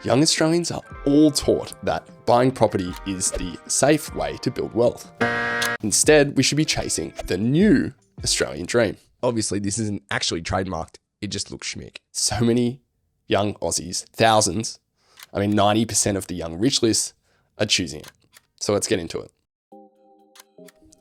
Young Australians are all taught that buying property is the safe way to build wealth. Instead, we should be chasing the new Australian dream. Obviously, this isn't actually trademarked. It just looks schmick. So many young Aussies, thousands, 90% of the young rich list are choosing it. So let's get into it.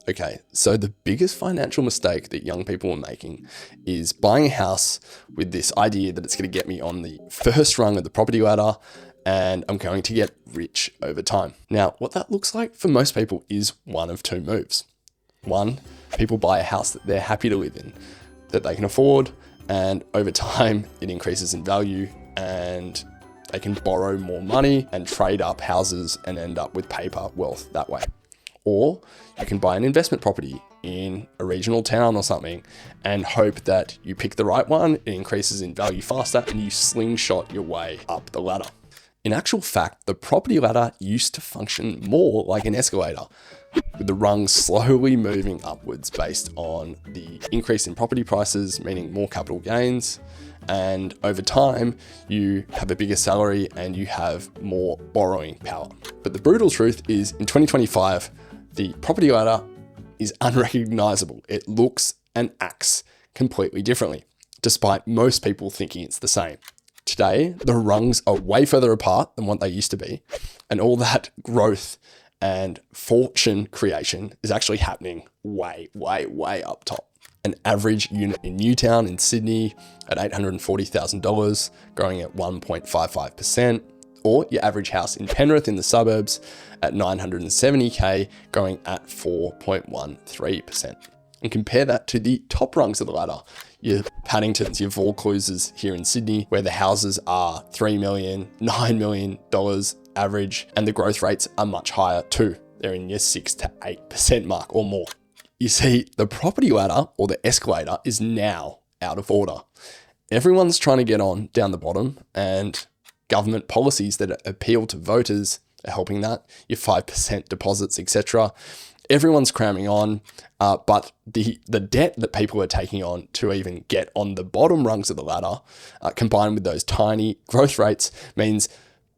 Okay, so the biggest financial mistake that young people are making is buying a house with this idea that it's going to get me on the first rung of the property ladder and I'm going to get rich over time. Now, what that looks like for most people is one of two moves. One, people buy a house that they're happy to live in, that they can afford, and over time it increases in value and they can borrow more money and trade up houses and end up with paper wealth that way. Or you can buy an investment property in a regional town or something and hope that you pick the right one, it increases in value faster, and you slingshot your way up the ladder. In actual fact, the property ladder used to function more like an escalator, with the rungs slowly moving upwards based on the increase in property prices, meaning more capital gains. And over time, you have a bigger salary and you have more borrowing power. But the brutal truth is in 2025, the property ladder is unrecognizable. It looks and acts completely differently, despite most people thinking it's the same. Today, the rungs are way further apart than what they used to be, and all that growth and fortune creation is actually happening way, way, way up top. An average unit in Newtown in Sydney at $840,000, growing at 1.55%. Or your average house in Penrith in the suburbs at $970K, growing at 4.13%. And compare that to the top rungs of the ladder, your Paddingtons, your Vaucluses here in Sydney, where the houses are $3 million, $9 million average, and the growth rates are much higher too. They're in your 6 to 8% mark or more. You see, the property ladder or the escalator is now out of order. Everyone's trying to get on down the bottom, and government policies that appeal to voters are helping that. Your 5% deposits, etc. Everyone's cramming on, but the debt that people are taking on to even get on the bottom rungs of the ladder, combined with those tiny growth rates, means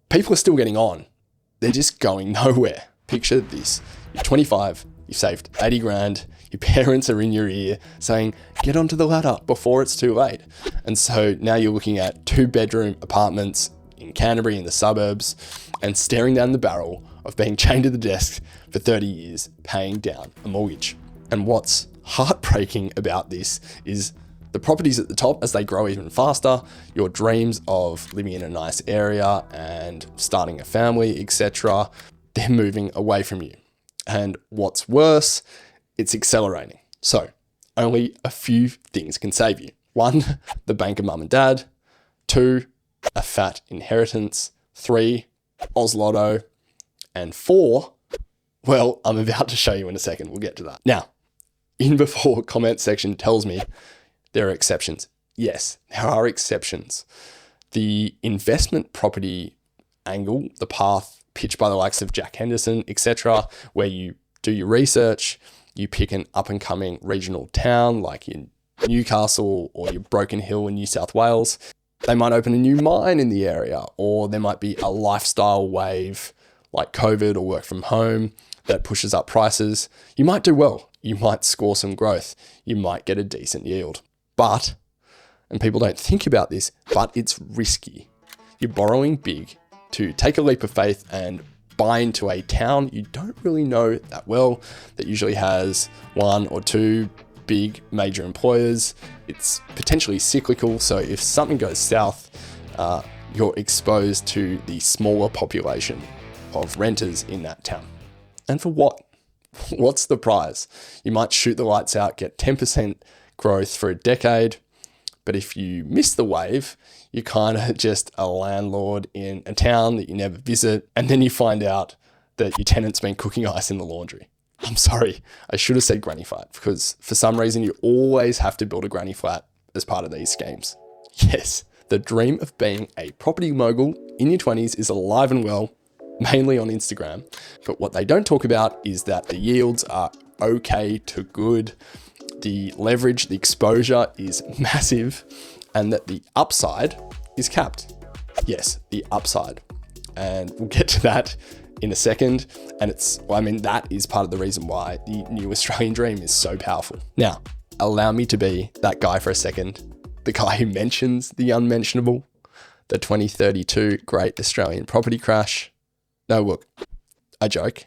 people are still getting on. They're just going nowhere. Picture this. You're 25, you've saved 80 grand, your parents are in your ear saying, get onto the ladder before it's too late. And so now you're looking at 2-bedroom apartments in Canterbury in the suburbs and staring down the barrel of being chained to the desk for 30 years, paying down a mortgage. And what's heartbreaking about this is the properties at the top, as they grow even faster, your dreams of living in a nice area and starting a family, etc., they're moving away from you. And what's worse, it's accelerating. So only a few things can save you. 1, the bank of mum and dad. 2, a fat inheritance. 3, Oz Lotto. And 4, well, I'm about to show you in a second. We'll get to that. Now, in before comment section tells me there are exceptions. Yes, there are exceptions. The investment property angle, the path pitched by the likes of Jack Henderson, etc., where you do your research, you pick an up-and-coming regional town like in Newcastle or your Broken Hill in New South Wales. They might open a new mine in the area, or there might be a lifestyle wave like COVID or work from home that pushes up prices. You might do well. You might score some growth. You might get a decent yield. But, and people don't think about this, but it's risky. You're borrowing big to take a leap of faith and buy into a town you don't really know that well, that usually has 1 or 2 big major employers. It's potentially cyclical, so if something goes south, you're exposed to the smaller population of renters in that town. And for what? What's the prize? You might shoot the lights out, get 10% growth for a decade, but if you miss the wave, you're kind of just a landlord in a town that you never visit, and then you find out that your tenant's been cooking ice in the laundry. I'm sorry, I should have said granny flat, because for some reason you always have to build a granny flat as part of these schemes. Yes, the dream of being a property mogul in your 20s is alive and well, mainly on Instagram. But what they don't talk about is that the yields are okay to good, the leverage, the exposure is massive, and that the upside is capped. Yes, the upside. And we'll get to that in a second. And that is part of the reason why the new Australian dream is so powerful. Now, allow me to be that guy for a second. The guy who mentions the unmentionable, the 2032 Great Australian Property Crash. No, look, I joke.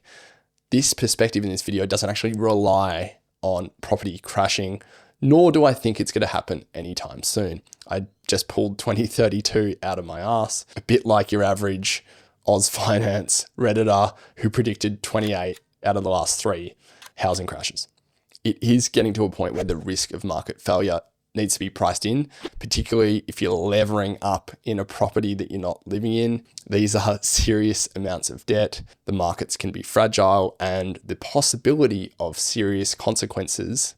This perspective in this video doesn't actually rely on property crashing, nor do I think it's going to happen anytime soon. I just pulled 2032 out of my ass, a bit like your average Oz Finance Redditor who predicted 28 out of the last 3 housing crashes. It is getting to a point where the risk of market failure needs to be priced in, particularly if you're levering up in a property that you're not living in. These are serious amounts of debt. The markets can be fragile, and the possibility of serious consequences,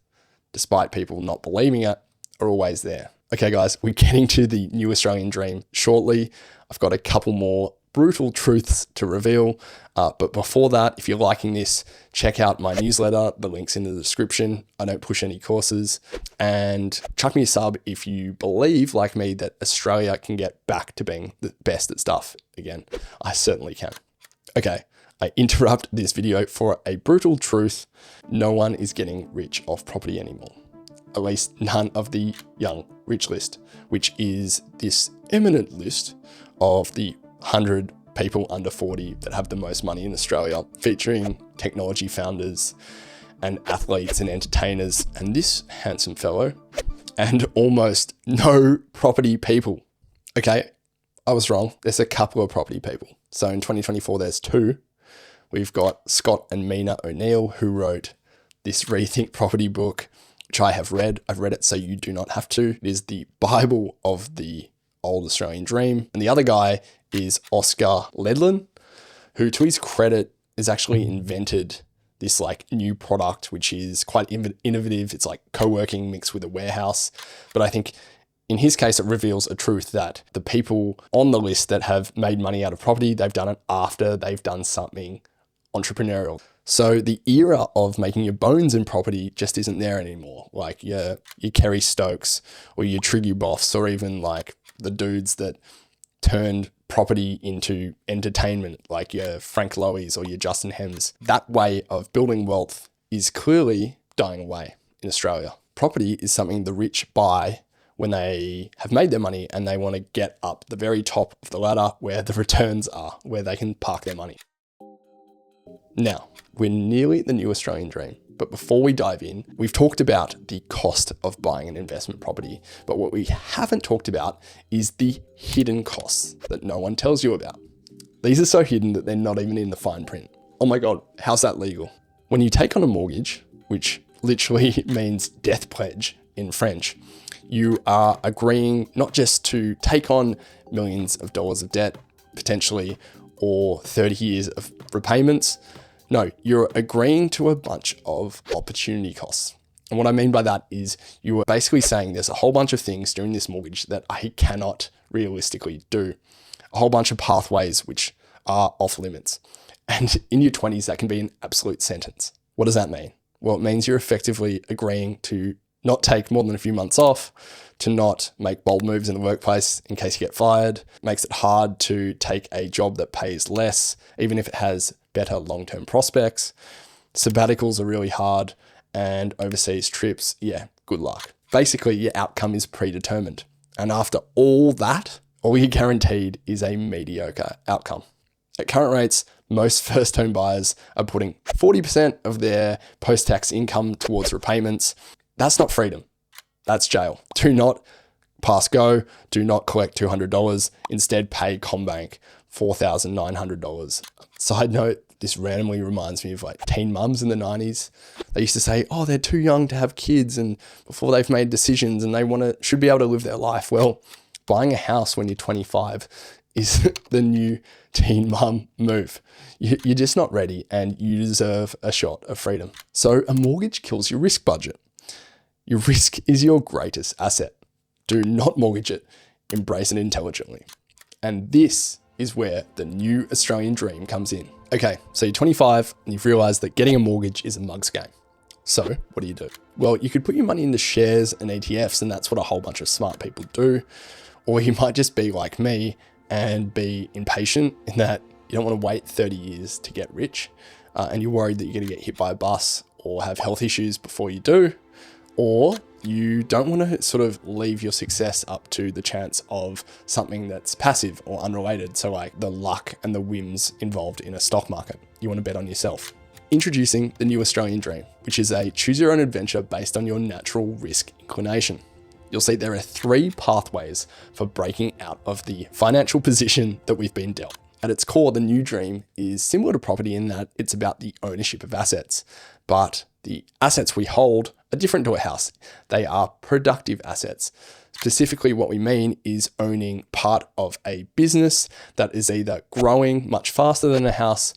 despite people not believing it, are always there. Okay, guys, we're getting to the new Australian dream shortly. I've got a couple more brutal truths to reveal. But before that, if you're liking this, check out my newsletter. The link's in the description. I don't push any courses. And chuck me a sub if you believe, like me, that Australia can get back to being the best at stuff again. I certainly can. Okay, I interrupt this video for a brutal truth. No one is getting rich off property anymore. At least none of the young rich list, which is this eminent list of the 100 people under 40 that have the most money in Australia, featuring technology founders and athletes and entertainers, and this handsome fellow, and almost no property people. Okay, I was wrong. There's a couple of property people. So in 2024, there's 2. We've got Scott and Mina O'Neill, who wrote this Rethink Property book, which I have read. I've read it so you do not have to. It is the Bible of the old Australian dream. And the other guy is Oscar Ledlin, who, to his credit, has actually invented this like new product, which is quite innovative. It's like co-working mixed with a warehouse. But I think in his case, it reveals a truth that the people on the list that have made money out of property, they've done it after they've done something entrepreneurial. So the era of making your bones in property just isn't there anymore. Like your Kerry Stokes or your Triggy Boffs, or even like the dudes that turned property into entertainment, like your Frank Loeys or your Justin Hems. That way of building wealth is clearly dying away in Australia. Property is something the rich buy when they have made their money and they want to get up the very top of the ladder where the returns are, where they can park their money. Now, we're nearly at the new Australian dream, but before we dive in, we've talked about the cost of buying an investment property, but what we haven't talked about is the hidden costs that no one tells you about. These are so hidden that they're not even in the fine print. Oh my God, how's that legal? When you take on a mortgage, which literally means death pledge in French, you are agreeing not just to take on millions of dollars of debt, potentially, or 30 years of repayments. No, you're agreeing to a bunch of opportunity costs. And what I mean by that is you are basically saying there's a whole bunch of things during this mortgage that I cannot realistically do. A whole bunch of pathways which are off limits. And in your 20s, that can be an absolute sentence. What does that mean? Well, it means you're effectively agreeing to not take more than a few months off, to not make bold moves in the workplace in case you get fired. It makes it hard to take a job that pays less, even if it has better long-term prospects. Sabbaticals are really hard, and overseas trips, yeah, good luck. Basically, your outcome is predetermined. And after all that, all you're guaranteed is a mediocre outcome. At current rates, most first home buyers are putting 40% of their post-tax income towards repayments. That's not freedom. That's jail. Do not pass go. Do not collect $200. Instead, pay CommBank $4,900. Side note, this randomly reminds me of like teen mums in the 90s. They used to say, oh, they're too young to have kids and before they've made decisions and they should be able to live their life. Well, buying a house when you're 25 is the new teen mum move. You're just not ready and you deserve a shot of freedom. So a mortgage kills your risk budget. Your risk is your greatest asset. Do not mortgage it. Embrace it intelligently. And this is where the new Australian dream comes in. Okay, so you're 25 and you've realized that getting a mortgage is a mug's game. So what do? Well, you could put your money into shares and ETFs, and that's what a whole bunch of smart people do. Or you might just be like me and be impatient in that you don't want to wait 30 years to get rich, and you're worried that you're going to get hit by a bus or have health issues before you do, or you don't want to sort of leave your success up to the chance of something that's passive or unrelated. So like the luck and the whims involved in a stock market. You want to bet on yourself. Introducing the new Australian dream, which is a choose your own adventure based on your natural risk inclination. You'll see there are 3 pathways for breaking out of the financial position that we've been dealt. At its core, the new dream is similar to property in that it's about the ownership of assets, but the assets we hold are different to a house. They are productive assets. Specifically, what we mean is owning part of a business that is either growing much faster than a house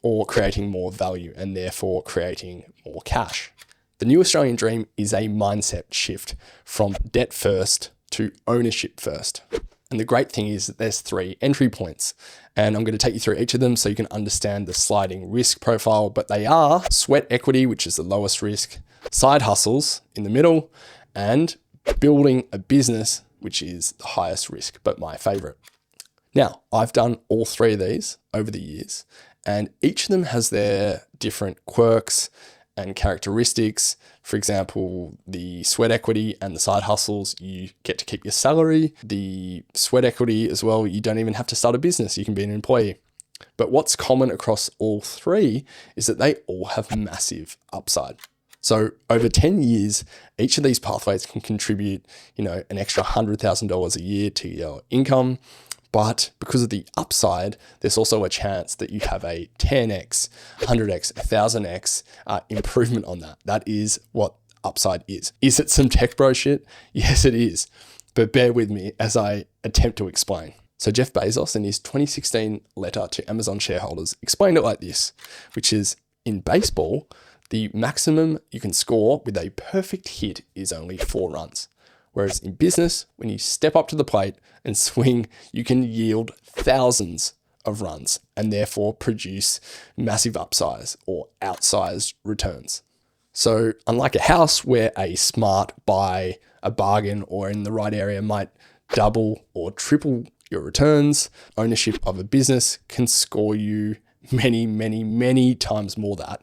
or creating more value and therefore creating more cash. The new Australian dream is a mindset shift from debt first to ownership first. And the great thing is that there's 3 entry points, and I'm going to take you through each of them so you can understand the sliding risk profile, but they are sweat equity, which is the lowest risk, side hustles in the middle, and building a business, which is the highest risk, but my favorite. Now, I've done all 3 of these over the years, and each of them has their different quirks and characteristics. For example, the sweat equity and the side hustles, you get to keep your salary. The sweat equity as well, you don't even have to start a business. You can be an employee. But what's common across all 3 is that they all have massive upside. So over 10 years, each of these pathways can contribute, an extra $100,000 a year to your income. But because of the upside, there's also a chance that you have a 10x, 100x, 1000x improvement on that. That is what upside is. Is it some tech bro shit? Yes, it is. But bear with me as I attempt to explain. So Jeff Bezos, in his 2016 letter to Amazon shareholders, explained it like this, which is, in baseball, the maximum you can score with a perfect hit is only 4 runs. Whereas in business, when you step up to the plate and swing, you can yield thousands of runs and therefore produce massive upsize or outsized returns. So unlike a house where a smart buy, a bargain, or in the right area might double or triple your returns, ownership of a business can score you many, many, many times more that,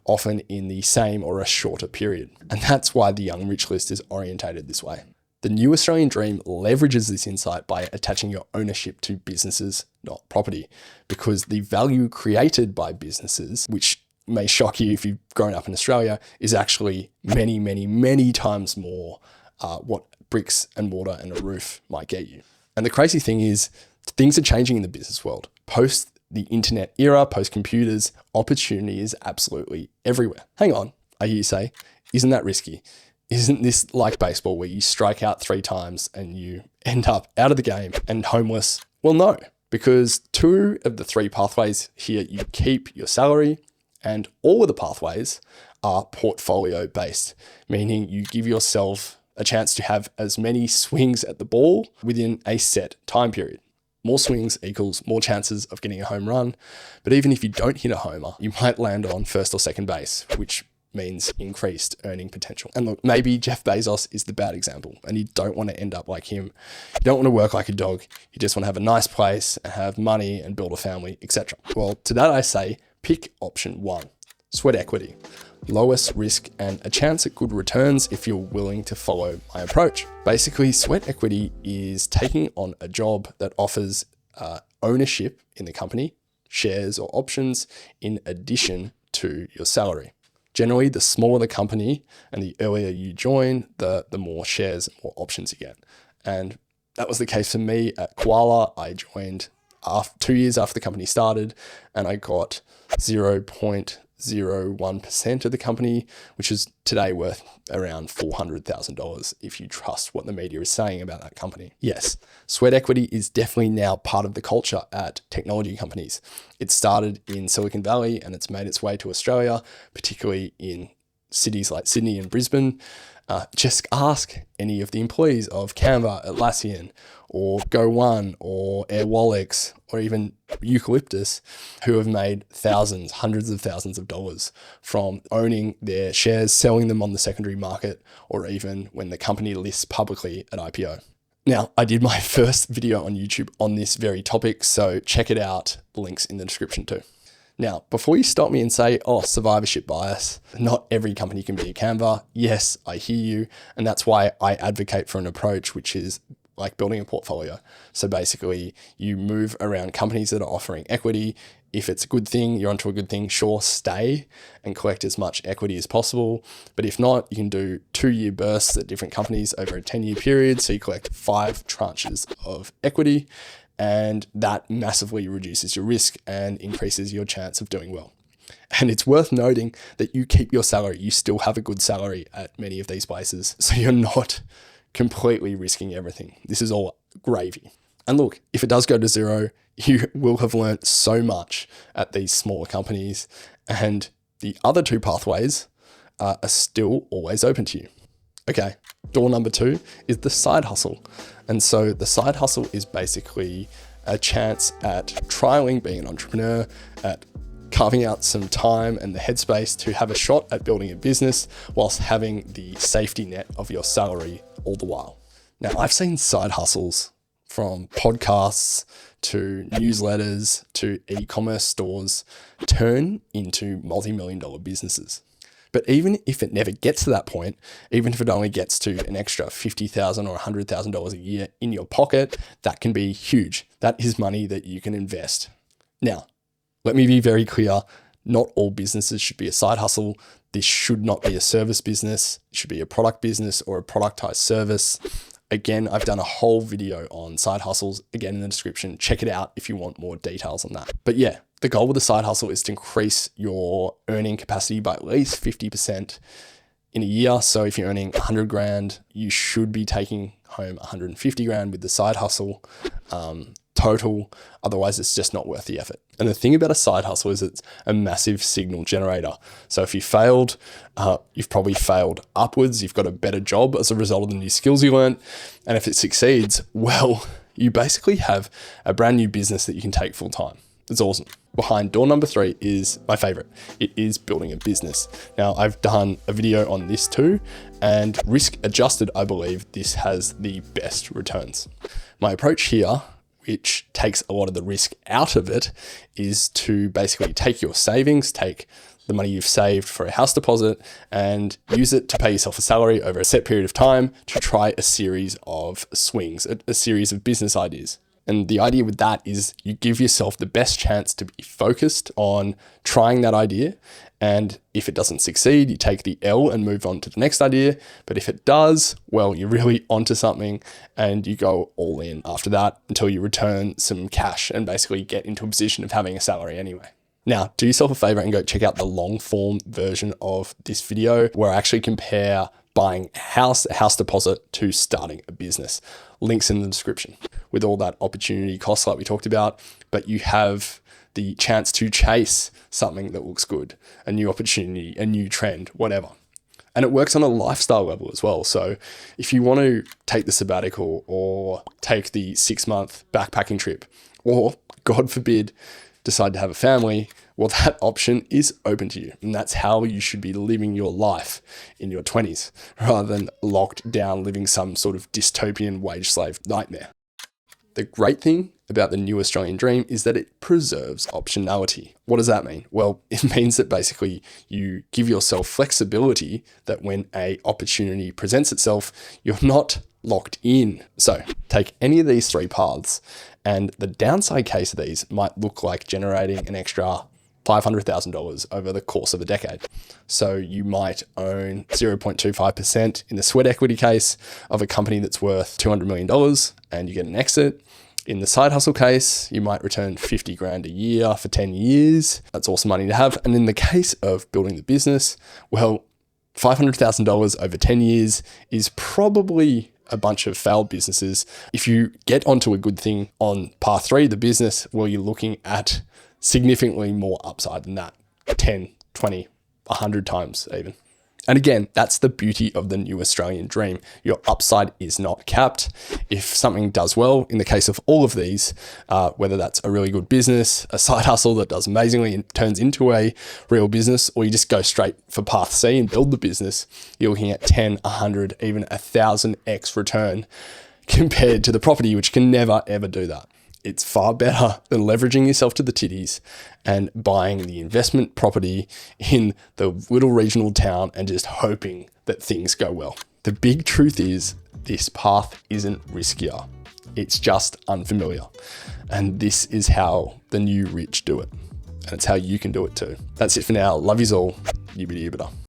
often in the same or a shorter period. And that's why the Young Rich list is orientated this way. The new Australian dream leverages this insight by attaching your ownership to businesses, not property, because the value created by businesses, which may shock you if you've grown up in Australia, is actually many, many, many times more what bricks and mortar and a roof might get you. And the crazy thing is, things are changing in the business world. Post the internet era, post computers, opportunity is absolutely everywhere. Hang on, I hear you say, isn't that risky? Isn't this like baseball where you strike out 3 times and you end up out of the game and homeless? Well, no, because 2 of the 3 pathways here, you keep your salary, and all of the pathways are portfolio based, meaning you give yourself a chance to have as many swings at the ball within a set time period. More swings equals more chances of getting a home run. But even if you don't hit a homer, you might land on first or second base, which means increased earning potential. And look, maybe Jeff Bezos is the bad example and you don't want to end up like him. You don't want to work like a dog. You just want to have a nice place and have money and build a family, etc. Well, to that I say, pick option 1, sweat equity. Lowest risk and a chance at good returns if you're willing to follow my approach. Basically, sweat equity is taking on a job that offers ownership in the company, shares or options, in addition to your salary. Generally, the smaller the company and the earlier you join, the more shares or options you get. And that was the case for me at Koala. I joined 2 years after the company started, and I got 0.01% of the company, which is today worth around $400,000 if you trust what the media is saying about that company. Yes, sweat equity is definitely now part of the culture at technology companies. It started in Silicon Valley and it's made its way to Australia, particularly in cities like Sydney and Brisbane. Just ask any of the employees of Canva, Atlassian, or Go1, or Airwallex, or even Eucalyptus, who have made thousands, hundreds of thousands of dollars from owning their shares, selling them on the secondary market, or even when the company lists publicly at IPO. Now, I did my first video on YouTube on this very topic, so check it out. Links in the description too. Now, before you stop me and say, oh, survivorship bias, not every company can be a Canva. Yes, I hear you. And that's why I advocate for an approach which is like building a portfolio. So basically you move around companies that are offering equity. If it's a good thing, you're onto a good thing, sure, stay and collect as much equity as possible. But if not, you can do 2-year bursts at different companies over a 10-year period. So you collect 5 tranches of equity, and that massively reduces your risk and increases your chance of doing well. And it's worth noting that you keep your salary. You still have a good salary at many of these places. So you're not completely risking everything. This is all gravy. And look, if it does go to zero, you will have learned so much at these smaller companies, and the other 2 pathways are still always open to you. Okay, door number 2 is the side hustle. And so the side hustle is basically a chance at trialing being an entrepreneur, at carving out some time and the headspace to have a shot at building a business whilst having the safety net of your salary all the while. Now, I've seen side hustles from podcasts to newsletters to e-commerce stores turn into multi-million-dollar businesses. But even if it never gets to that point, even if it only gets to an extra $50,000 or $100,000 a year in your pocket, that can be huge. That is money that you can invest. Now, let me be very clear. Not all businesses should be a side hustle. This should not be a service business. It should be a product business or a productized service. Again, I've done a whole video on side hustles, again in the description. Check it out if you want more details on that. But yeah, the goal with the side hustle is to increase your earning capacity by at least 50% in a year. So if you're earning 100 grand, you should be taking home 150 grand with the side hustle total. Otherwise, it's just not worth the effort. And the thing about a side hustle is it's a massive signal generator. So if you failed, you've probably failed upwards. You've got a better job as a result of the new skills you learned. And if it succeeds, well, you basically have a brand new business that you can take full time. It's awesome. Behind door number 3 is my favorite. It is building a business. Now, I've done a video on this too, and risk adjusted, I believe this has the best returns. My approach here, which takes a lot of the risk out of it, is to basically take your savings, take the money you've saved for a house deposit, and use it to pay yourself a salary over a set period of time to try a series of swings, a series of business ideas. And the idea with that is you give yourself the best chance to be focused on trying that idea. And if it doesn't succeed, you take the L and move on to the next idea. But if it does, well, you're really onto something and you go all in after that until you return some cash and basically get into a position of having a salary anyway. Now, do yourself a favor and go check out the long form version of this video where I actually compare buying a house deposit to starting a business. Links in the description with all that opportunity cost like we talked about, but you have the chance to chase something that looks good, a new opportunity, a new trend, whatever. And it works on a lifestyle level as well. So if you want to take the sabbatical or take the 6-month backpacking trip, or God forbid, decide to have a family, well, that option is open to you. And that's how you should be living your life in your 20s, rather than locked down living some sort of dystopian wage slave nightmare. The great thing about the new Australian dream is that it preserves optionality. What does that mean? Well, it means that basically you give yourself flexibility that when an opportunity presents itself, you're not locked in. So take any of these 3 paths, and the downside case of these might look like generating an extra $500,000 over the course of a decade. So you might own 0.25% in the sweat equity case of a company that's worth $200 million and you get an exit. In the side hustle case, you might return 50 grand a year for 10 years. That's awesome money to have. And in the case of building the business, well, $500,000 over 10 years is probably a bunch of failed businesses. If you get onto a good thing on path 3, the business, well, you're looking at significantly more upside than that, 10, 20, 100 times even. And again, that's the beauty of the new Australian dream. Your upside is not capped. If something does well, in the case of all of these, whether that's a really good business, a side hustle that does amazingly and turns into a real business, or you just go straight for path C and build the business, you're looking at 10, 100, even 1,000x return compared to the property, which can never, ever do that. It's far better than leveraging yourself to the titties and buying the investment property in the little regional town and just hoping that things go well. The big truth is this path isn't riskier. It's just unfamiliar. And this is how the new rich do it. And it's how you can do it too. That's it for now. Love yous all. Yibbity yibbita.